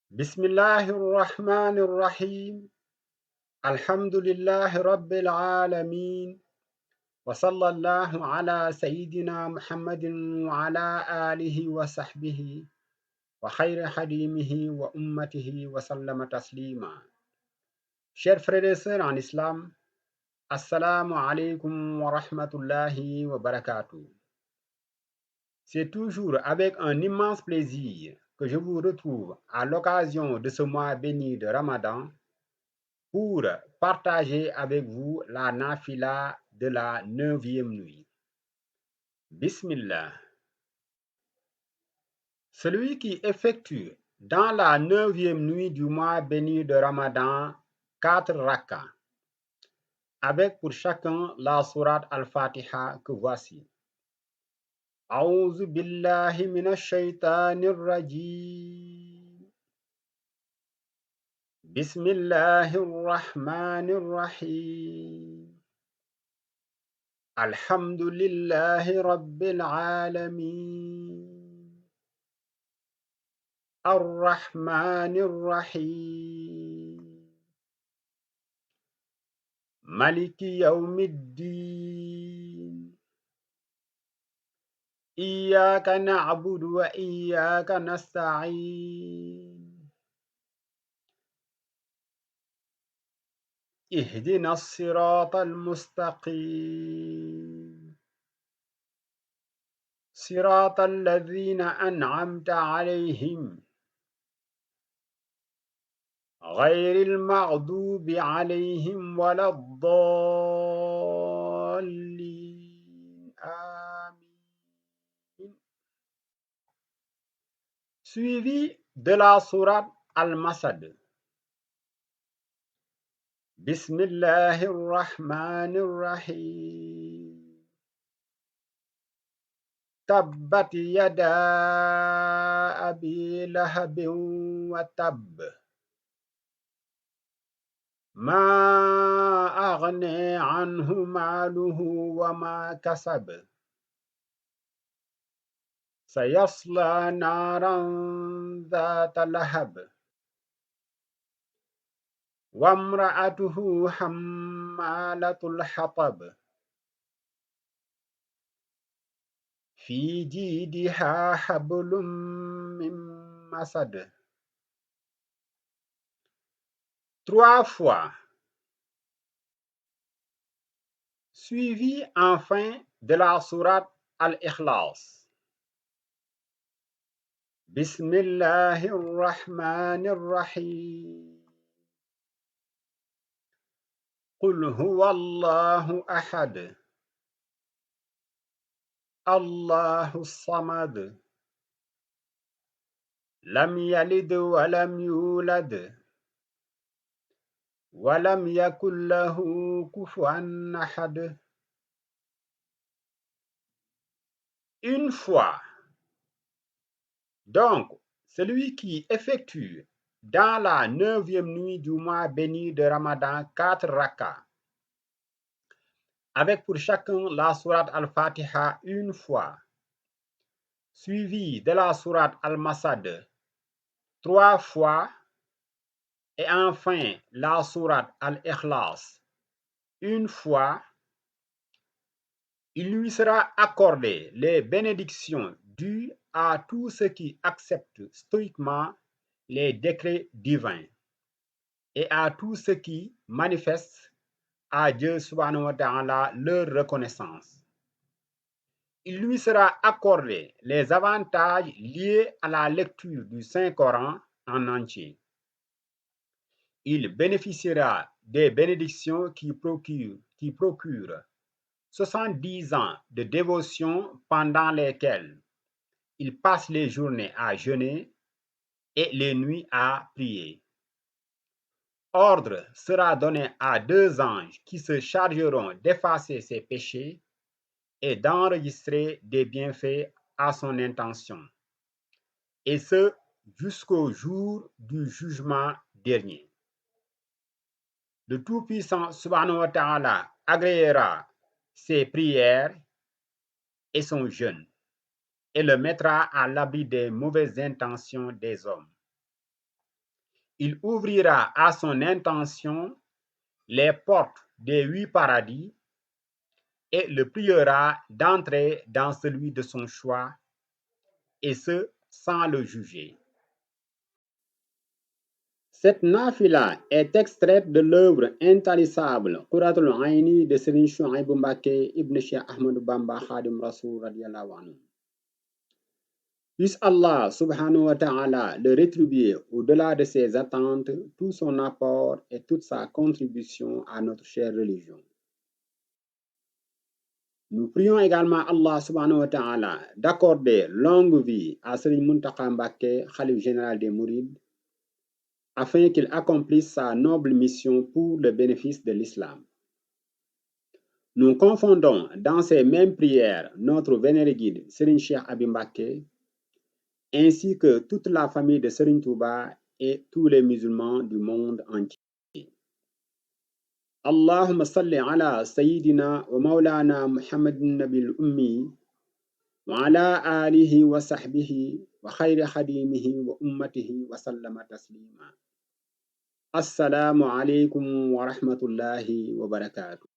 Bismillahirrahmanirrahim. Alhamdulillahi rabbil alamin. Wa sallallahu ala sayyidina Muhammadin wa ala alihi wa sahbihi wa khayri hadimihi wa ummatihi wa sallama taslima. Chers frères et sœurs en islam, assalamu alaikum wa rahmatullahi wa barakatuh. C'est toujours avec un immense plaisir que je vous retrouve à l'occasion de ce mois béni de Ramadan pour partager avec vous la nafila de la 9e nuit. Bismillah. Celui qui effectue dans la 9e nuit du mois béni de Ramadan 4 rak'ahs, avec pour chacun la sourate Al-Fatiha que voici. A'udhu billahi minash shaitanir rajim. Bismillahir rahmanir rahim. Alhamdulillahi rabbil alamin. Ar-Rahmanir Rahim. Maliki yawmiddin. Iyyaka na'budu wa iyyaka nasta'in. Ihdinas siratal mustaqim. Siratal ladzina an'amta 'alaihim. غير المغضوب عليهم ولا الضالين آمين. Suivi de la sourate Al-Masad. Bismillahir Rahmanir Rahim. Tabbat yada abi lahabin wa tabb. ما أغني عنه ماله وما كسب سيصلى نارا ذات لهب وامرأته حمالة الحطب في جيدها حبل من مسد. 3 fois, suivi enfin de la sourate Al-Ikhlas. Bismillahir Rahmanir Rahim. Qul huwallahu ahad. Allahus samad. Lam yalid wa lam yulad. Walam yakul lahu kufuwan ahad. Une fois. Donc, celui qui effectue dans la 9e nuit du mois béni de Ramadan 4 rak'ahs, avec pour chacun la sourate Al-Fatiha une fois, suivi de la sourate Al-Masad 3 fois, et enfin la sourate Al-Ikhlas une fois, il lui sera accordé les bénédictions dues à tous ceux qui acceptent stoïquement les décrets divins et à tous ceux qui manifestent à Dieu subhanahu wa ta'ala leur reconnaissance. Il lui sera accordé les avantages liés à la lecture du Saint-Coran en entier. Il bénéficiera des bénédictions qui procurent 70 ans de dévotion pendant lesquelles il passe les journées à jeûner et les nuits à prier. Ordre sera donné à 2 anges qui se chargeront d'effacer ses péchés et d'enregistrer des bienfaits à son intention, et ce jusqu'au jour du jugement dernier. Le Tout-Puissant subhanahu wa ta'ala agréera ses prières et son jeûne et le mettra à l'abri des mauvaises intentions des hommes. il ouvrira à son intention les portes des 8 paradis et le priera d'entrer dans celui de son choix, et ce, sans le juger. Cette nafila est extraite de l'œuvre intarissable Qurratul Aini de Serigne Chouaïbou Mbacké ibn Cheikh Ahmadou Bamba Khadim Rassoul radiyallahu anhu. Puisse Allah subhanahu wa ta'ala le rétribuer au-delà de ses attentes, tout son apport et toute sa contribution à notre chère religion. Nous prions également Allah subhanahu wa ta'ala d'accorder longue vie à Serigne Mountakha Mbacké, Khalife général des Mourides, afin qu'il accomplisse sa noble mission pour le bénéfice de l'islam. Nous confondons dans ces mêmes prières notre vénéré guide Serigne Cheikh Abi Mbacké, ainsi que toute la famille de Serigne Touba et tous les musulmans du monde entier. Allahumma salli ala Sayyidina wa Maulana Muhammadin Nabil Ummi wa ala alihi wa sahbihi wa khayri khadimihi wa ummatihi wa sallama taslima. Assalamu alaikum wa rahmatullahi wa barakatuh.